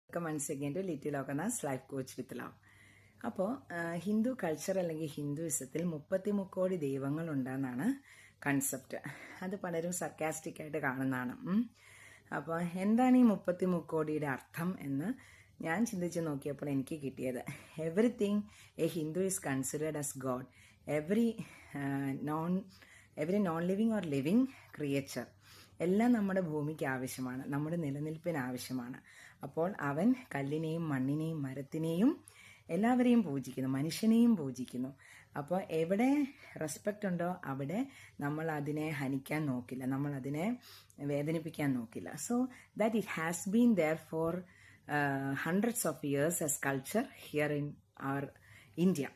Welcome once again to little Lokanath life coach with love. അപ്പോൾ Hindu culture അല്ലെങ്കിൽ ഹിന്ദുയിസത്തിൽ 33 ദൈവങ്ങളുണ്ടെന്നാണ് concept. അത് പലരും സർക്കാസ്റ്റിക് ആയിട്ട് കാണുന്നതാണ്. അപ്പോൾ എന്താണ് ഈ 33 അർത്ഥം എന്ന് ഞാൻ ചിന്തിച്ച് നോക്കിയപ്പോൾ എനിക്ക് കിട്ടിയത്, everything A Hindu is considered as God. Every non living or living creature എല്ലാം നമ്മുടെ ഭൂമിക്ക് ആവശ്യമാണ്, നമ്മുടെ നിലനിൽപ്പിന് ആവശ്യമാണ്. അപ്പോൾ അവൻ കല്ലിനെയും മണ്ണിനെയും മരത്തിനെയും എല്ലാവരെയും പൂജിക്കുന്നു, മനുഷ്യനെയും പൂജിക്കുന്നു. അപ്പോൾ എവിടെ റെസ്പെക്റ്റ് ഉണ്ടോ അവിടെ നമ്മൾ അതിനെ ഹനിക്കാൻ നോക്കില്ല, നമ്മൾ അതിനെ വേദനിപ്പിക്കാൻ നോക്കില്ല. So that it has been there for hundreds of years as culture here in our India.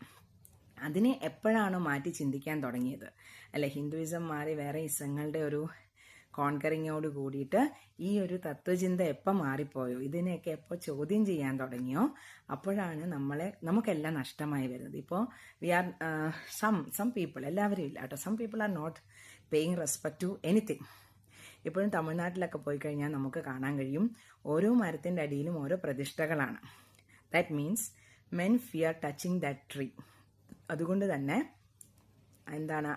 അതിനെ എപ്പോഴാണോ മാറ്റി ചിന്തിക്കാൻ തുടങ്ങിയത്, അല്ലെ, ഹിന്ദുയിസം മാറി വേറെ ഇസങ്ങളുടെ ഒരു കോൺകറിങ്ങോട് കൂടിയിട്ട് ഈ ഒരു തത്വചിന്ത എപ്പോൾ മാറിപ്പോയോ, ഇതിനെയൊക്കെ എപ്പോൾ ചോദ്യം ചെയ്യാൻ തുടങ്ങിയോ അപ്പോഴാണ് നമുക്കെല്ലാം നഷ്ടമായി വരുന്നത്. ഇപ്പോൾ വി ആർ സം പീപ്പിൾ, എല്ലാവരും ഇല്ല കേട്ടോ, some people are not paying respect to anything. ഇപ്പോഴും തമിഴ്നാട്ടിലൊക്കെ പോയി കഴിഞ്ഞാൽ നമുക്ക് കാണാൻ കഴിയും, ഓരോ മരത്തിൻ്റെ അടിയിലും ഓരോ പ്രതിഷ്ഠകളാണ്. That means men fear touching that tree. അതുകൊണ്ട് തന്നെ എന്താണ്,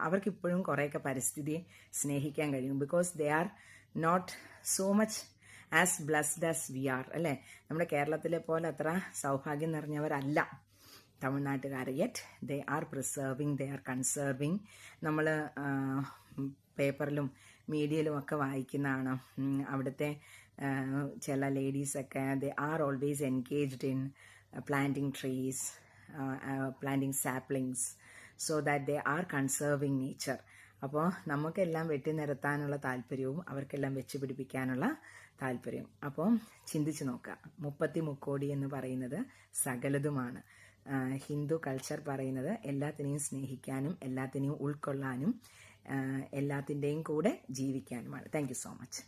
അവർക്കിപ്പോഴും കുറേയൊക്കെ പരിസ്ഥിതിയെ സ്നേഹിക്കാൻ കഴിയും. Because they are not so much as blessed as we are, അല്ലേ. നമ്മുടെ കേരളത്തിലെ പോലെ അത്ര സൗഭാഗ്യം നിറഞ്ഞവരല്ല തമിഴ്നാട്ടുകാർ. Yet they are preserving, they are conserving. നമ്മൾ പേപ്പറിലും മീഡിയയിലും ഒക്കെ വായിക്കുന്നതാണ്, അവിടുത്തെ ചില ലേഡീസൊക്കെ they are always engaged in planting trees, planting saplings, so that they are conserving nature. അപ്പോൾ നമുക്കെല്ലാം വെട്ടി നിരത്താനുള്ള താല്പര്യവും അവർക്കെല്ലാം വെച്ച് പിടിപ്പിക്കാനുള്ള താല്പര്യവും. അപ്പോൾ ചിന്തിച്ച് നോക്കുക, 33 എന്ന് പറയുന്നത് സകലതുമാണ്. ഹിന്ദു കൾച്ചർ പറയുന്നത് എല്ലാത്തിനെയും സ്നേഹിക്കാനും എല്ലാത്തിനെയും ഉൾക്കൊള്ളാനും എല്ലാത്തിൻ്റെയും കൂടെ ജീവിക്കാനുമാണ്. Thank you so much.